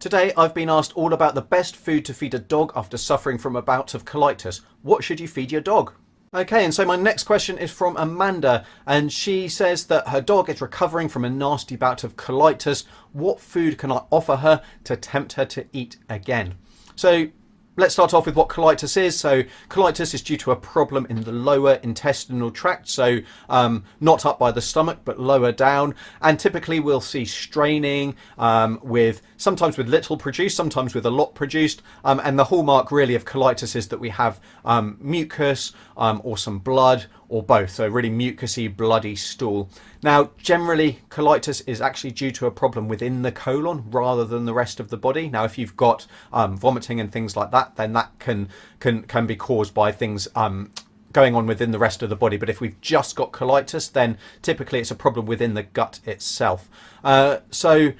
Today I've been asked all about the best food to feed a dog after suffering from a bout of colitis. What should you feed your dog? Okay, and so my next question is from Amanda, and she says that her dog is recovering from a nasty bout of colitis. What food can I offer her to tempt her to eat again? So let's start off with what colitis is. So colitis is due to a problem in the lower intestinal tract, so not up by the stomach but lower down, and typically we'll see straining with sometimes with little produced, sometimes with a lot produced, and the hallmark really of colitis is that we have mucus or some blood or both, so really mucousy, bloody stool. Now, generally, colitis is actually due to a problem within the colon rather than the rest of the body. Now, if you've got vomiting and things like that, then that can be caused by things going on within the rest of the body. But if we've just got colitis, then typically it's a problem within the gut itself. So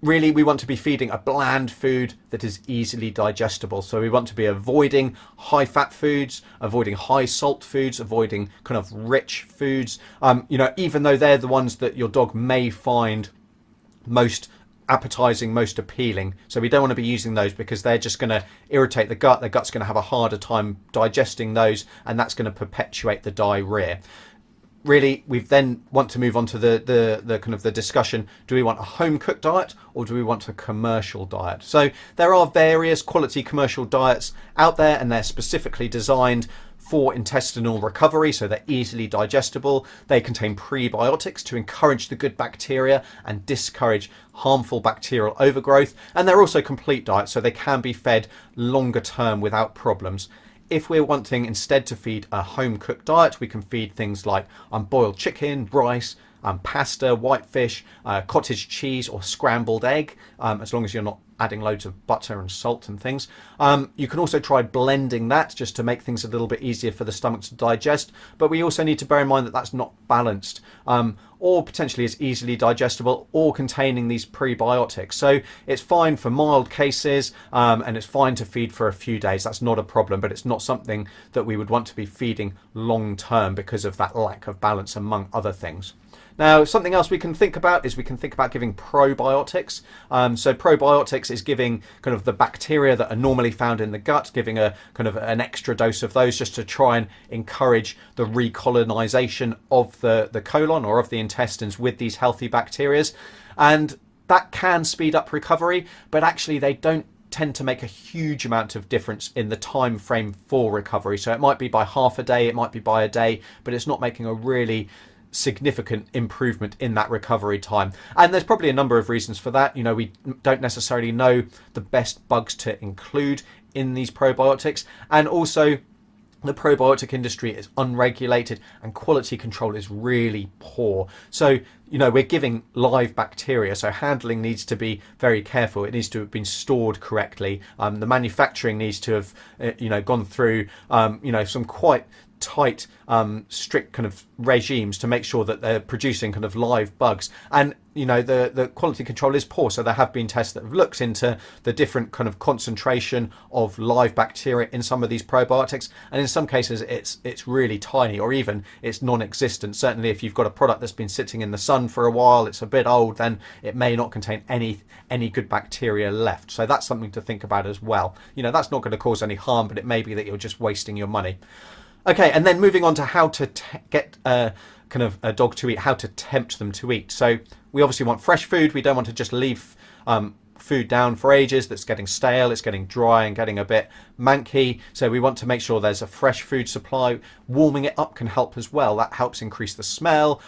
really, we want to be feeding a bland food that is easily digestible. So we want to be avoiding high fat foods, avoiding high salt foods, avoiding kind of rich foods, even though they're the ones that your dog may find most appetizing, most appealing. So we don't want to be using those because they're just going to irritate the gut. The gut's going to have a harder time digesting those, and that's going to perpetuate the diarrhea. Really, we then want to move on to the kind of the discussion. Do we want a home cooked diet or do we want a commercial diet? So there are various quality commercial diets out there, and they're specifically designed for intestinal recovery, so they're easily digestible. They contain prebiotics to encourage the good bacteria and discourage harmful bacterial overgrowth, and they're also complete diets, so they can be fed longer term without problems. If we're wanting instead to feed a home cooked diet, we can feed things like boiled chicken, rice, pasta, white fish, cottage cheese or scrambled egg, as long as you're not adding loads of butter and salt and things. You can also try blending that just to make things a little bit easier for the stomach to digest, but we also need to bear in mind that that's not balanced, or potentially is easily digestible or containing these prebiotics. So it's fine for mild cases, and it's fine to feed for a few days. That's not a problem, but it's not something that we would want to be feeding long term because of that lack of balance, among other things. Now, something else we can think about is we can think about giving probiotics. So probiotics is giving kind of the bacteria that are normally found in the gut, giving a kind of an extra dose of those just to try and encourage the recolonization of the colon or of the intestines with these healthy bacteria. And that can speed up recovery, but actually they don't tend to make a huge amount of difference in the time frame for recovery. So it might be by half a day, it might be by a day, but it's not making a really significant improvement in that recovery time. And there's probably a number of reasons for that. We don't necessarily know the best bugs to include in these probiotics, and also the probiotic industry is unregulated and quality control is really poor. So we're giving live bacteria, so handling needs to be very careful. It needs to have been stored correctly. The manufacturing needs to have gone through some quite tight, strict kind of regimes to make sure that they're producing kind of live bugs. And the quality control is poor, so there have been tests that have looked into the different kind of concentration of live bacteria in some of these probiotics, and in some cases it's really tiny, or even it's non-existent. Certainly if you've got a product that's been sitting in the sun for a while, it's a bit old, then it may not contain any good bacteria left. So that's something to think about as well. That's not going to cause any harm, but it may be that you're just wasting your money. Okay, and then moving on to how to get kind of a dog to eat, how to tempt them to eat. So we obviously want fresh food. We don't want to just leave food down for ages that's getting stale, it's getting dry and getting a bit manky. So we want to make sure there's a fresh food supply. Warming it up can help as well. That helps increase the smell,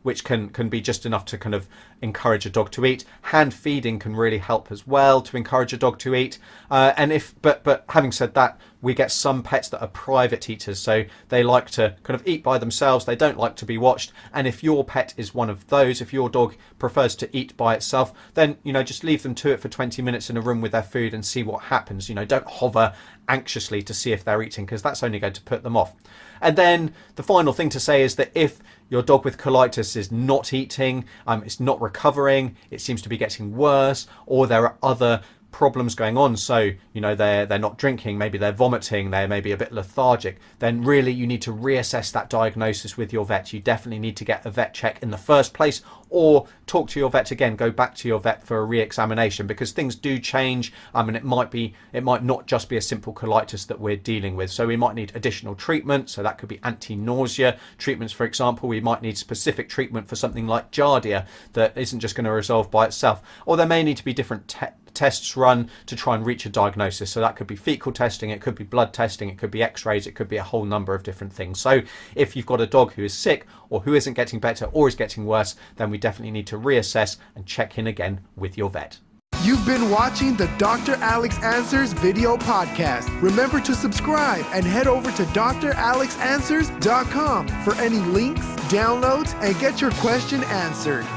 which can be just enough to kind of encourage a dog to eat. Hand feeding can really help as well to encourage a dog to eat. But having said that, we get some pets that are private eaters, so they like to kind of eat by themselves. They don't like to be watched. And if your pet is one of those, if your dog prefers to eat by itself, then just leave them to it for 20 minutes in a room with their food and see what happens. Don't hover anxiously to see if they're eating, because that's only going to put them off. And then the final thing to say is that if your dog with colitis is not eating, it's not recovering, it seems to be getting worse, or there are other problems going on, so they're not drinking, maybe they're vomiting, they may be a bit lethargic, then really you need to reassess that diagnosis with your vet. You definitely need to get a vet check in the first place, or talk to your vet again, go back to your vet for a re-examination, because things do change. It might not just be a simple colitis that we're dealing with, so we might need additional treatment. So that could be anti-nausea treatments, for example. We might need specific treatment for something like giardia that isn't just going to resolve by itself, or there may need to be different tests run to try and reach a diagnosis. So that could be fecal testing, it could be blood testing, it could be x-rays, it could be a whole number of different things. So if you've got a dog who is sick or who isn't getting better or is getting worse, then we definitely need to reassess and check in again with your vet. You've been watching the Dr. Alex Answers video podcast. Remember to subscribe and head over to dralexanswers.com for any links, downloads, and get your question answered.